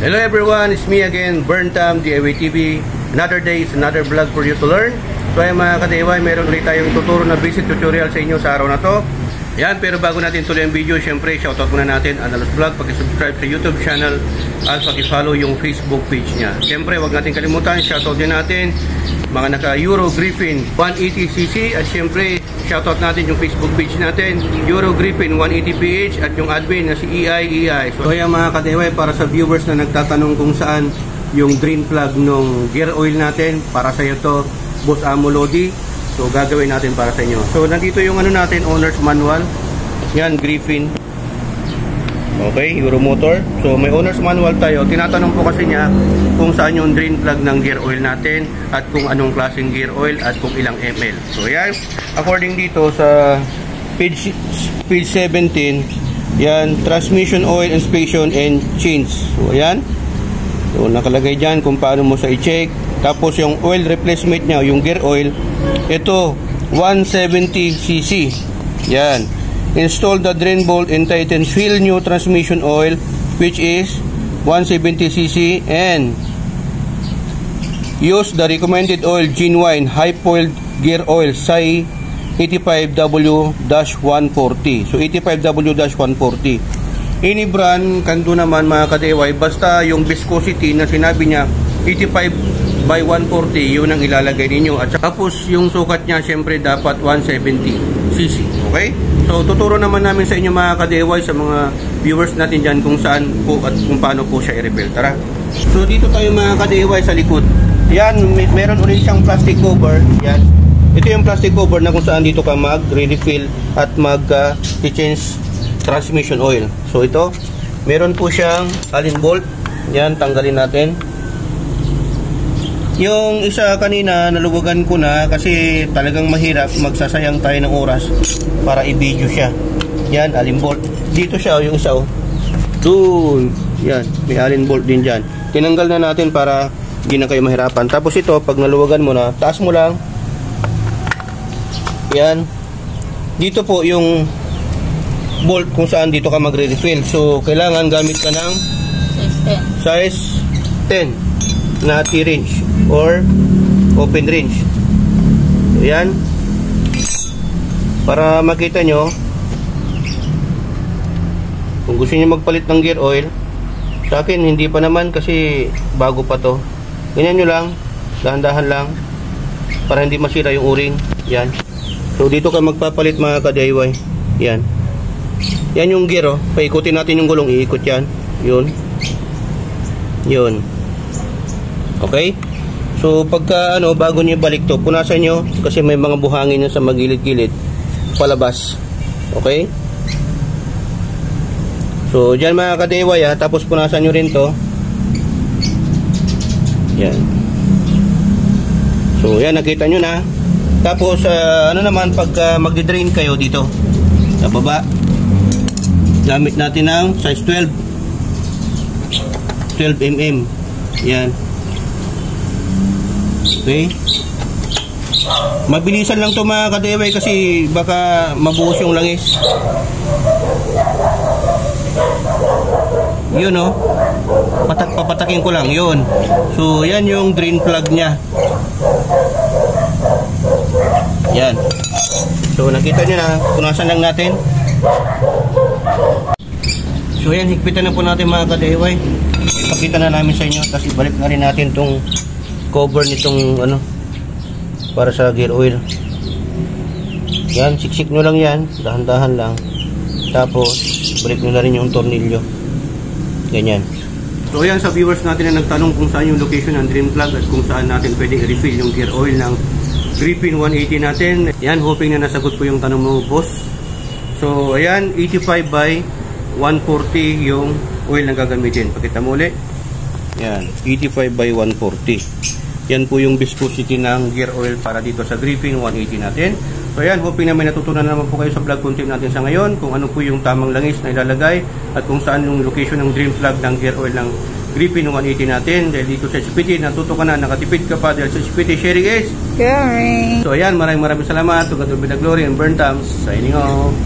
Hello everyone, it's me again, Burntam, DIY TV. Another day is another vlog for you to learn. So ay mga ka-DIY, meron ulit tayong tuturo na basic tutorial sa inyo sa araw na to. Yan, pero bago natin tuloy ang video, syempre shoutout muna natin Analos Vlog, pag-subscribe sa YouTube channel at pag-follow yung Facebook page niya. Syempre, wag natin kalimutan, shoutout din natin mga naka-Euro Griffin 180cc at syempre shoutout natin yung Facebook page natin, Euro Griffin 180ph at yung admin na si EI. So ayan mga ka-DIY, para sa viewers na nagtatanong kung saan yung drain plug ng gear oil natin, para sa iyo to, Boss Amo Lodi. So gagawin natin para sa inyo. So nandito yung ano natin, owner's manual. Yan, Griffin. Okay, Euro motor. So may owner's manual tayo. Tinatanong po kasi niya kung saan yung drain plug ng gear oil natin at kung anong klaseng gear oil at kung ilang ml. So yan, according dito sa page 17, yan, transmission oil inspection and change. So yan. So nakalagay dyan kung paano mo sa i-check. Tapos yung oil replacement niya, yung gear oil, ito 170cc. Yan. Install the drain bolt and tighten fill new transmission oil which is 170cc and use the recommended oil genuine high foiled gear oil SAI 85W-140. So 85W-140. Any brand kando naman mga ka-DIY, basta yung viscosity na sinabi niya 85/140, yun ang ilalagay ninyo. At tapos yung sukat niya syempre dapat 170cc. Okay? So tuturo naman namin sa inyo mga ka-DIY, sa mga viewers natin dyan kung saan po at kung paano po siya i-refill. Tara. So dito tayo mga ka-DIY sa likod. Yan, meron ulit siyang plastic cover. Yan. Ito yung plastic cover na kung saan dito ka mag-refill at mag-change transmission oil. So ito, meron po siyang Allen bolt. Yan, tanggalin natin. Yung isa kanina naluwagan ko na kasi talagang mahirap, magsasayang tayo ng oras para i-video siya. Yan, Allen bolt. Dito siya, yung isa oh. Doon. Yan, may Allen bolt din dyan. Tinanggal na natin para hindi na kayo mahirapan. Tapos ito, pag naluwagan mo na, taas mo lang. Yan. Dito po yung bolt kung saan dito ka magre-refill. So, kailangan gamit ka ng size 10 na T-range or open range. So, yan. Para makita nyo, kung gusto nyo magpalit ng gear oil, sa akin hindi pa naman kasi bago pa to. Ganyan nyo lang, dahan-dahan lang para hindi masira yung o-ring. Yan. So dito ka magpapalit mga ka-DIY. Yan. Yan yung gear oh. Paikutin natin yung gulong, iikot yan. Yun. Yun. Okay? So pagka bago niyo balik to, punasan niyo kasi may mga buhangin na sa magilid-gilid palabas. Okay? So diyan mga ka-DIY tapos punasan niyo rin to. Yan. So yan, nakita niyo na. Tapos naman pagka magdi-drain kayo dito sa baba, gamit natin ng size 12mm. Yan. Okay. Mabilisan lang to mga ka-DIY kasi baka mabuhos yung langis. Yun oh. Papatakin ko lang. Yun. So yan yung drain plug nya. Yan. So nakita nyo na, punasan lang natin. So yan, higpitan na po natin mga ka-DIY. Ipakita na namin sa inyo. Tapos ibalik na rin natin tong cover nitong para sa gear oil. Yan, siksik nyo lang yan, dahan-dahan lang. Tapos balik nyo na rin yung tornilyo. Ganyan. So yan, sa viewers natin na nagtanong kung saan yung location ng drain plug at kung saan natin pwede i-refill yung gear oil ng Griffin 180 natin. Yan, hoping na nasagot po yung tanong mo, boss. So ayan, 85/140 yung oil na gagamitin. Pakita mo ulit. Yan, 85/140. Yan po yung viscosity ng gear oil para dito sa Griffin 180 natin. So ayan, hoping na may natutunan naman po kayo sa vlog content natin sa ngayon, kung ano po yung tamang langis na ilalagay at kung saan yung location ng drain plug ng gear oil ng Griffin 180 natin. Dahil dito sa SPT, natuto ka na, nakatipid ka pa dahil sa SPT sharing is caring. So ayan, maraming salamat. To God be the glory and Burntam signing off.